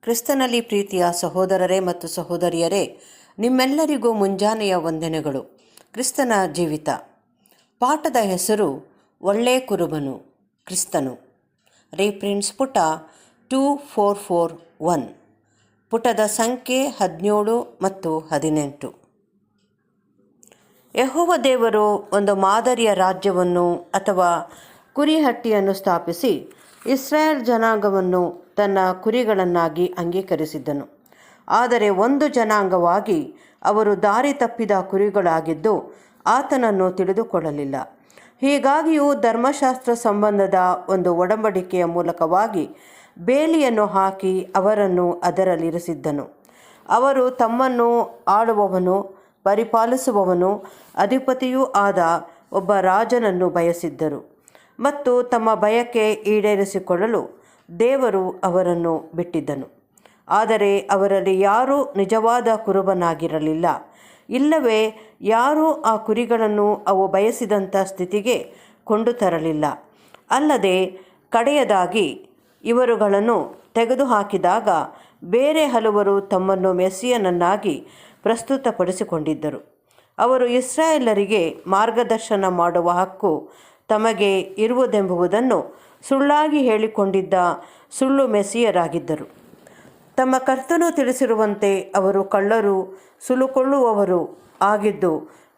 ಕ್ರಿಸ್ತನಲ್ಲಿ ಪ್ರೀತಿಯ ಸಹೋದರರೇ ಮತ್ತು ಸಹೋದರಿಯರೇ, ನಿಮ್ಮೆಲ್ಲರಿಗೂ ಮುಂಜಾನೆಯ ವಂದನೆಗಳು. ಕ್ರಿಸ್ತನ ಜೀವಿತ ಪಾಠದ ಹೆಸರು ಒಳ್ಳೆ ಕುರುಬನು ಕ್ರಿಸ್ತನು. ರೀಪ್ರಿಂಟ್ಸ್ ಪುಟ 2441, ಪುಟದ ಸಂಖ್ಯೆ 17 ಮತ್ತು 18. ಯೆಹೋವ ದೇವರು ಒಂದು ಮಾದರಿಯ ರಾಜ್ಯವನ್ನು ಅಥವಾ ಕುರಿಹಟ್ಟಿಯನ್ನು ಸ್ಥಾಪಿಸಿ ಇಸ್ರಾಯೇಲ್ ಜನಾಂಗವನ್ನು ತನ್ನ ಕುರಿಗಳನ್ನಾಗಿ ಅಂಗೀಕರಿಸಿದ್ದನು. ಆದರೆ ಒಂದು ಜನಾಂಗವಾಗಿ ಅವರು ದಾರಿ ತಪ್ಪಿದ ಕುರಿಗಳಾಗಿದ್ದು ಆತನನ್ನು ತಿಳಿದುಕೊಳ್ಳಲಿಲ್ಲ. ಹೀಗಾಗಿಯೂ ಧರ್ಮಶಾಸ್ತ್ರ ಸಂಬಂಧದ ಒಂದು ಒಡಂಬಡಿಕೆಯ ಮೂಲಕವಾಗಿ ಬೇಲಿಯನ್ನು ಹಾಕಿ ಅವರನ್ನು ಅದರಲ್ಲಿರಿಸಿದ್ದನು. ಅವರು ತಮ್ಮನ್ನು ಆಳುವವನು, ಪರಿಪಾಲಿಸುವವನು, ಅಧಿಪತಿಯೂ ಆದ ಒಬ್ಬ ರಾಜನನ್ನು ಬಯಸಿದ್ದರು ಮತ್ತು ತಮ್ಮ ಬಯಕೆ ಈಡೇರಿಸಿಕೊಳ್ಳಲು ದೇವರು ಅವರನ್ನು ಬಿಟ್ಟಿದ್ದನು. ಆದರೆ ಅವರಲ್ಲಿ ಯಾರೂ ನಿಜವಾದ ಕುರುಬನಾಗಿರಲಿಲ್ಲ, ಇಲ್ಲವೇ ಯಾರೂ ಆ ಕುರಿಗಳನ್ನು ಅವು ಬಯಸಿದಂಥ ಸ್ಥಿತಿಗೆ ಕೊಂಡು ತರಲಿಲ್ಲ. ಅಲ್ಲದೆ ಕಡೆಯದಾಗಿ ಇವರುಗಳನ್ನು ತೆಗೆದುಹಾಕಿದಾಗ ಬೇರೆ ಹಲವರು ತಮ್ಮನ್ನು ಮೆಸ್ಸಿಯನನ್ನಾಗಿ ಪ್ರಸ್ತುತಪಡಿಸಿಕೊಂಡಿದ್ದರು. ಅವರು ಇಸ್ರಾಯೇಲರಿಗೆ ಮಾರ್ಗದರ್ಶನ ಮಾಡುವ ಹಕ್ಕು ತಮಗೆ ಇರುವುದೆಂಬುದನ್ನು ಸುಳ್ಳಾಗಿ ಹೇಳಿಕೊಂಡಿದ್ದ ಸುಳ್ಳು ಮೆಸ್ಸಿಯರಾಗಿದ್ದರು. ತಮ್ಮ ಕರ್ತನು ತಿಳಿಸಿರುವಂತೆ ಅವರು ಕಳ್ಳರು, ಸುಲುಕೊಳ್ಳುವವರು ಆಗಿದ್ದು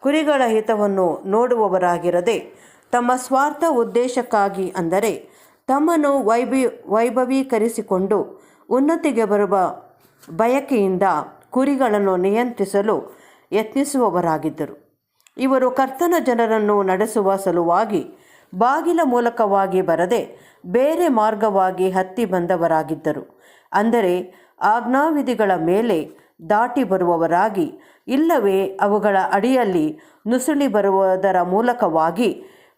ಕುರಿಗಳ ಹಿತವನ್ನು ನೋಡುವವರಾಗಿರದೆ ತಮ್ಮ ಸ್ವಾರ್ಥ ಉದ್ದೇಶಕ್ಕಾಗಿ, ಅಂದರೆ ತಮ್ಮನ್ನು ವೈಭವೀಕರಿಸಿಕೊಂಡು ಉನ್ನತಿಗೆ ಬರುವ ಬಯಕೆಯಿಂದ ಕುರಿಗಳನ್ನು ನಿಯಂತ್ರಿಸಲು ಯತ್ನಿಸುವವರಾಗಿದ್ದರು. ಇವರು ಕರ್ತನ ಜನರನ್ನು ನಡೆಸುವ ಸಲುವಾಗಿ ಬಾಗಿಲ ಮೂಲಕವಾಗಿ ಬರದೆ ಬೇರೆ ಮಾರ್ಗವಾಗಿ ಹತ್ತಿ ಬಂದವರಾಗಿದ್ದರು. ಅಂದರೆ ಆಜ್ಞಾವಿಧಿಗಳ ಮೇಲೆ ದಾಟಿ ಬರುವವರಾಗಿ, ಇಲ್ಲವೇ ಅವುಗಳ ಅಡಿಯಲ್ಲಿ ನುಸುಳಿ ಬರುವುದರ ಮೂಲಕವಾಗಿ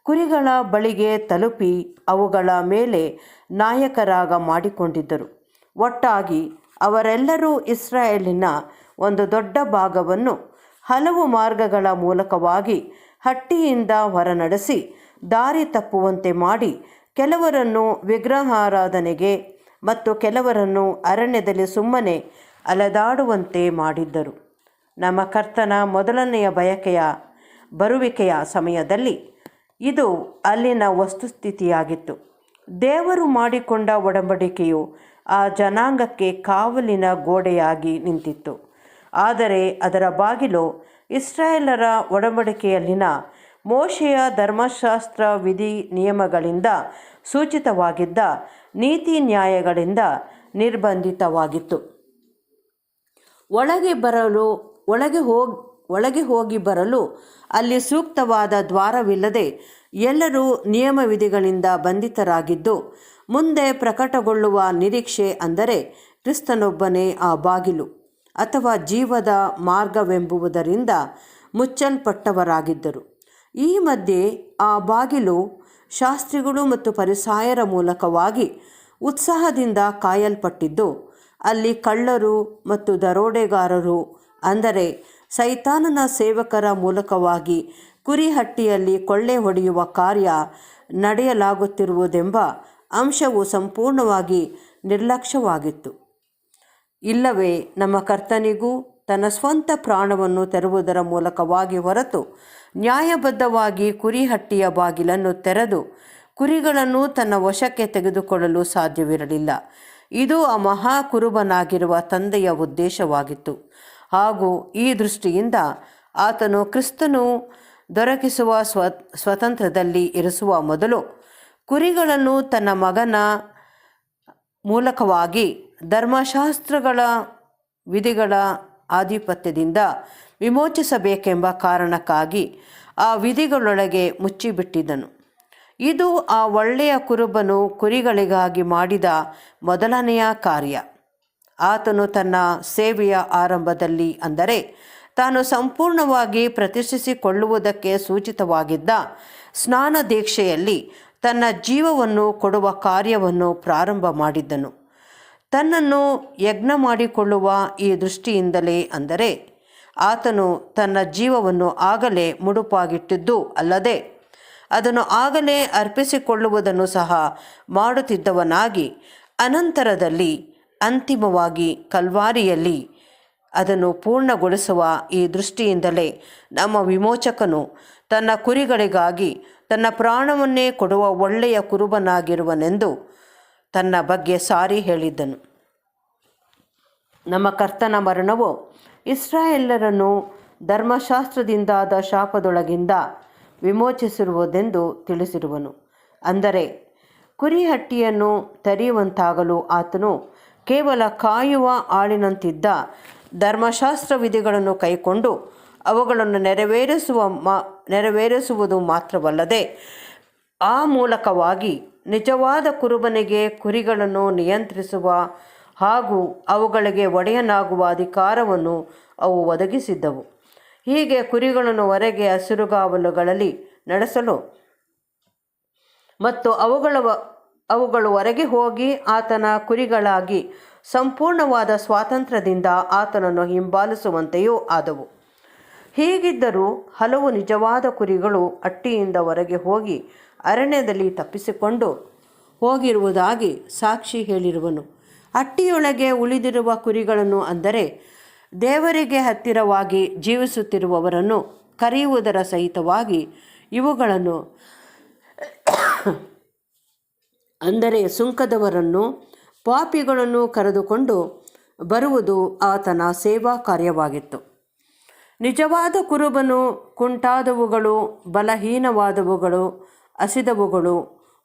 ಕುರಿಗಳ ಬಳಿಗೆ ತಲುಪಿ ಅವುಗಳ ಮೇಲೆ ನಾಯಕರಾಗ ಮಾಡಿಕೊಂಡಿದ್ದರು. ಒಟ್ಟಾಗಿ ಅವರೆಲ್ಲರೂ ಇಸ್ರಾಯೇಲಿನ ಒಂದು ದೊಡ್ಡ ಭಾಗವನ್ನು ಹಲವು ಮಾರ್ಗಗಳ ಮೂಲಕವಾಗಿ ಹಟ್ಟಿಯಿಂದ ಹೊರನಡೆಸಿ ದಾರಿ ತಪ್ಪುವಂತೆ ಮಾಡಿ ಕೆಲವರನ್ನು ವಿಗ್ರಹಾರಾಧನೆಗೆ ಮತ್ತು ಕೆಲವರನ್ನು ಅರಣ್ಯದಲ್ಲಿ ಸುಮ್ಮನೆ ಅಲೆದಾಡುವಂತೆ ಮಾಡಿದ್ದರು. ನಮ್ಮ ಕರ್ತನ ಮೊದಲನೆಯ ಬರುವಿಕೆಯ ಸಮಯದಲ್ಲಿ ಇದು ಅಲ್ಲಿನ ವಸ್ತುಸ್ಥಿತಿಯಾಗಿತ್ತು. ದೇವರು ಮಾಡಿಕೊಂಡ ಒಡಂಬಡಿಕೆಯು ಆ ಜನಾಂಗಕ್ಕೆ ಕಾವಲಿನ ಗೋಡೆಯಾಗಿ ನಿಂತಿತ್ತು. ಆದರೆ ಅದರ ಬಾಗಿಲು ಇಸ್ರಾಯೇಲರ ಒಡಂಬಡಿಕೆಯಲ್ಲಿನ ಮೋಶೆಯ ಧರ್ಮಶಾಸ್ತ್ರ ವಿಧಿ ನಿಯಮಗಳಿಂದ ಸೂಚಿತವಾಗಿದ್ದ ನೀತಿ ನ್ಯಾಯಗಳಿಂದ ನಿರ್ಬಂಧಿತವಾಗಿತ್ತು. ಒಳಗೆ ಹೋಗಿ ಬರಲು ಅಲ್ಲಿ ಸೂಕ್ತವಾದ ದ್ವಾರವಿಲ್ಲದೆ ಎಲ್ಲರೂ ನಿಯಮ ವಿಧಿಗಳಿಂದ ಬಂಧಿತರಾಗಿದ್ದು ಮುಂದೆ ಪ್ರಕಟಗೊಳ್ಳುವ ನಿರೀಕ್ಷೆ, ಅಂದರೆ ಕ್ರಿಸ್ತನೊಬ್ಬನೇ ಆ ಬಾಗಿಲು ಅಥವಾ ಜೀವದ ಮಾರ್ಗವೆಂಬುದರಿಂದ ಮುಚ್ಚಲ್ಪಟ್ಟವರಾಗಿದ್ದರು. ಈ ಮಧ್ಯೆ ಆ ಬಾಗಿಲು ಶಾಸ್ತ್ರಿಗಳು ಮತ್ತು ಫರಿಸಾಯರ ಮೂಲಕವಾಗಿ ಉತ್ಸಾಹದಿಂದ ಕಾಯಲ್ಪಟ್ಟಿದ್ದು ಅಲ್ಲಿ ಕಳ್ಳರು ಮತ್ತು ದರೋಡೆಗಾರರು, ಅಂದರೆ ಸೈತಾನನ ಸೇವಕರ ಮೂಲಕವಾಗಿ ಕುರಿಹಟ್ಟಿಯಲ್ಲಿ ಕೊಳ್ಳೆ ಹೊಡೆಯುವ ಕಾರ್ಯ ನಡೆಯಲಾಗುತ್ತಿರುವುದೆಂಬ ಅಂಶವು ಸಂಪೂರ್ಣವಾಗಿ ನಿರ್ಲಕ್ಷ್ಯವಾಗಿತ್ತು. ಇಲ್ಲವೇ ನಮ್ಮ ಕರ್ತನಿಗೂ ತನ್ನ ಸ್ವಂತ ಪ್ರಾಣವನ್ನು ತೆರುವುದರ ಮೂಲಕವಾಗಿ ಹೊರತು ನ್ಯಾಯಬದ್ಧವಾಗಿ ಕುರಿಹಟ್ಟಿಯ ಬಾಗಿಲನ್ನು ತೆರೆದು ಕುರಿಗಳನ್ನು ತನ್ನ ವಶಕ್ಕೆ ತೆಗೆದುಕೊಳ್ಳಲು ಸಾಧ್ಯವಿರಲಿಲ್ಲ. ಇದು ಆ ಮಹಾ ಕುರುಬನಾಗಿರುವ ತಂದೆಯ ಉದ್ದೇಶವಾಗಿತ್ತು. ಹಾಗೂ ಈ ದೃಷ್ಟಿಯಿಂದ ಆತನು ಕ್ರಿಸ್ತನು ದೊರಕಿಸುವ ಸ್ವತಂತ್ರದಲ್ಲಿ ಇರಿಸುವ ಮೊದಲು ಕುರಿಗಳನ್ನು ತನ್ನ ಮಗನ ಮೂಲಕವಾಗಿ ಧರ್ಮಶಾಸ್ತ್ರಗಳ ವಿಧಿಗಳ ಆಧಿಪತ್ಯದಿಂದ ವಿಮೋಚಿಸಬೇಕೆಂಬ ಕಾರಣಕ್ಕಾಗಿ ಆ ವಿಧಿಗಳೊಳಗೆ ಮುಚ್ಚಿಬಿಟ್ಟಿದ್ದನು. ಇದು ಆ ಒಳ್ಳೆಯ ಕುರುಬನು ಕುರಿಗಳಿಗಾಗಿ ಮಾಡಿದ ಮೊದಲನೆಯ ಕಾರ್ಯ. ಆತನು ತನ್ನ ಸೇವೆಯ ಆರಂಭದಲ್ಲಿ, ಅಂದರೆ ತಾನು ಸಂಪೂರ್ಣವಾಗಿ ಪ್ರತಿಷ್ಠಿಸಿಕೊಳ್ಳುವುದಕ್ಕೆ ಸೂಚಿತವಾಗಿದ್ದ ಸ್ನಾನ ದೀಕ್ಷೆಯಲ್ಲಿ ತನ್ನ ಜೀವವನ್ನು ಕೊಡುವ ಕಾರ್ಯವನ್ನು ಪ್ರಾರಂಭ ಮಾಡಿದ್ದನು. ತನ್ನನ್ನು ಯಜ್ಞ ಮಾಡಿಕೊಳ್ಳುವ ಈ ದೃಷ್ಟಿಯಿಂದಲೇ, ಅಂದರೆ ಆತನು ತನ್ನ ಜೀವವನ್ನು ಆಗಲೇ ಮುಡುಪಾಗಿಟ್ಟಿದ್ದು ಅಲ್ಲದೆ ಅದನ್ನು ಆಗಲೇ ಅರ್ಪಿಸಿಕೊಳ್ಳುವುದನ್ನು ಸಹ ಮಾಡುತ್ತಿದ್ದವನಾಗಿ, ಅನಂತರದಲ್ಲಿ ಅಂತಿಮವಾಗಿ ಕಲ್ವಾರಿಯಲ್ಲಿ ಅದನ್ನು ಪೂರ್ಣಗೊಳಿಸುವ ಈ ದೃಷ್ಟಿಯಿಂದಲೇ ನಮ್ಮ ವಿಮೋಚಕನು ತನ್ನ ಕುರಿಗಳಿಗಾಗಿ ತನ್ನ ಪ್ರಾಣವನ್ನೇ ಕೊಡುವ ಒಳ್ಳೆಯ ಕುರುಬನಾಗಿರುವನೆಂದು ತನ್ನ ಬಗ್ಗೆ ಸಾರಿ ಹೇಳಿದ್ದನು. ನಮ್ಮ ಕರ್ತನ ಮರಣವು ಇಸ್ರಾಯೇಲರನ್ನು ಧರ್ಮಶಾಸ್ತ್ರದಿಂದಾದ ಶಾಪದೊಳಗಿಂದ ವಿಮೋಚಿಸಿರುವುದೆಂದು ತಿಳಿಸಿರುವನು. ಅಂದರೆ ಕುರಿಹಟ್ಟಿಯನ್ನು ತೆರೆಯುವಂತಾಗಲು ಆತನು ಕೇವಲ ಕಾಯುವ ಆಳಿನಂತಿದ್ದ ಧರ್ಮಶಾಸ್ತ್ರ ವಿಧಿಗಳನ್ನು ಕೈಕೊಂಡು ಅವುಗಳನ್ನು ನೆರವೇರಿಸುವುದು ಮಾತ್ರವಲ್ಲದೆ ಆ ಮೂಲಕವಾಗಿ ನಿಜವಾದ ಕುರುಬನಿಗೆ ಕುರಿಗಳನ್ನು ನಿಯಂತ್ರಿಸುವ ಹಾಗೂ ಅವುಗಳಿಗೆ ಒಡೆಯನಾಗುವ ಅಧಿಕಾರವನ್ನು ಅವು ಒದಗಿಸಿದ್ದವು. ಹೀಗೆ ಕುರಿಗಳನ್ನು ಹೊರಗೆ ಹಸಿರುಗಾವಲುಗಳಲ್ಲಿ ನಡೆಸಲು ಮತ್ತು ಅವುಗಳು ಹೊರಗೆ ಹೋಗಿ ಆತನ ಕುರಿಗಳಾಗಿ ಸಂಪೂರ್ಣವಾದ ಸ್ವಾತಂತ್ರ್ಯದಿಂದ ಆತನನ್ನು ಹಿಂಬಾಲಿಸುವಂತೆಯೂ ಆದವು. ಹೀಗಿದ್ದರೂ ಹಲವು ನಿಜವಾದ ಕುರಿಗಳು ಹಟ್ಟಿಯಿಂದ ಹೊರಗೆ ಹೋಗಿ ಅರಣ್ಯದಲ್ಲಿ ತಪ್ಪಿಸಿಕೊಂಡು ಹೋಗಿರುವುದಾಗಿ ಸಾಕ್ಷಿ ಹೇಳಿರುವನು. ಹಟ್ಟಿಯೊಳಗೆ ಉಳಿದಿರುವ ಕುರಿಗಳನ್ನು, ಅಂದರೆ ದೇವರಿಗೆ ಹತ್ತಿರವಾಗಿ ಜೀವಿಸುತ್ತಿರುವವರನ್ನು ಕರೆಯುವುದರ ಸಹಿತವಾಗಿ ಇವುಗಳನ್ನು, ಅಂದರೆ ಸುಂಕದವರನ್ನು, ಪಾಪಿಗಳನ್ನು ಕರೆದುಕೊಂಡು ಬರುವುದು ಆತನ ಸೇವಾ ಕಾರ್ಯವಾಗಿತ್ತು. ನಿಜವಾದ ಕುರುಬನು ಕುಂಟಾದವುಗಳು, ಬಲಹೀನವಾದವುಗಳು, ಹಸಿದವುಗಳು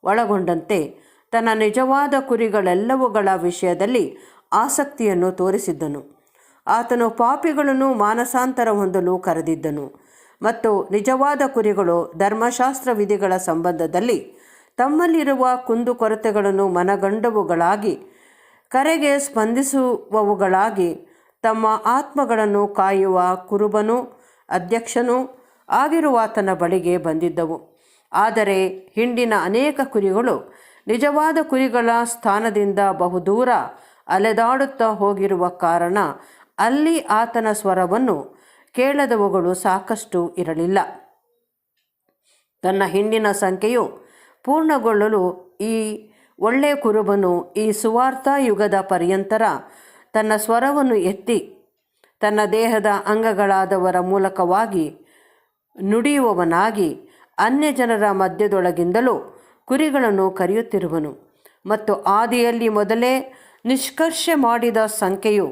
ಒಳಗೊಂಡಂತೆ ತನ್ನ ನಿಜವಾದ ಕುರಿಗಳೆಲ್ಲವುಗಳ ವಿಷಯದಲ್ಲಿ ಆಸಕ್ತಿಯನ್ನು ತೋರಿಸಿದ್ದನು. ಆತನು ಪಾಪಿಗಳನ್ನು ಮಾನಸಾಂತರ ಹೊಂದಲು ಕರೆದಿದ್ದನು ಮತ್ತು ನಿಜವಾದ ಕುರಿಗಳು ಧರ್ಮಶಾಸ್ತ್ರ ವಿಧಿಗಳ ಸಂಬಂಧದಲ್ಲಿ ತಮ್ಮಲ್ಲಿರುವ ಕುಂದುಕೊರತೆಗಳನ್ನು ಮನಗಂಡವುಗಳಾಗಿ, ಕರೆಗೆ ಸ್ಪಂದಿಸುವವುಗಳಾಗಿ, ತಮ್ಮ ಆತ್ಮಗಳನ್ನು ಕಾಯುವ ಕುರುಬನೂ ಅಧ್ಯಕ್ಷನೂ ಆಗಿರುವಾತನ ಬಳಿಗೆ ಬಂದಿದ್ದವು. ಆದರೆ ಹಿಂಡಿನ ಅನೇಕ ಕುರಿಗಳು ನಿಜವಾದ ಕುರಿಗಳ ಸ್ಥಾನದಿಂದ ಬಹುದೂರ ಅಲೆದಾಡುತ್ತಾ ಹೋಗಿರುವ ಕಾರಣ ಅಲ್ಲಿ ಆತನ ಸ್ವರವನ್ನು ಕೇಳದವುಗಳು ಸಾಕಷ್ಟು ಇರಲಿಲ್ಲ. ತನ್ನ ಹಿಂಡಿನ ಸಂಖ್ಯೆಯು ಪೂರ್ಣಗೊಳ್ಳಲು ಈ ಒಳ್ಳೆಯ ಕುರುಬನು ಈ ಸುವಾರ್ಥ ಯುಗದ ಪರ್ಯಂತರ ತನ್ನ ಸ್ವರವನ್ನು ಎತ್ತಿ ತನ್ನ ದೇಹದ ಅಂಗಗಳಾದವರ ಮೂಲಕವಾಗಿ ನುಡಿಯುವವನಾಗಿ ಅನ್ಯಜನರ ಮಧ್ಯದೊಳಗಿಂದಲೂ ಕುರಿಗಳನ್ನು ಕರೆಯುತ್ತಿರುವನು. ಮತ್ತು ಆದಿಯಲ್ಲಿ ಮೊದಲೇ ನಿಷ್ಕರ್ಷೆ ಮಾಡಿದ ಸಂಖ್ಯೆಯು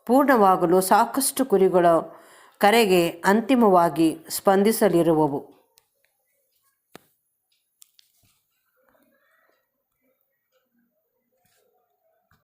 ಪೂರ್ಣವಾಗಲು ಸಾಕಷ್ಟು ಕುರಿಗಳ ಕರೆಗೆ ಅಂತಿಮವಾಗಿ ಸ್ಪಂದಿಸಲಿರುವವು.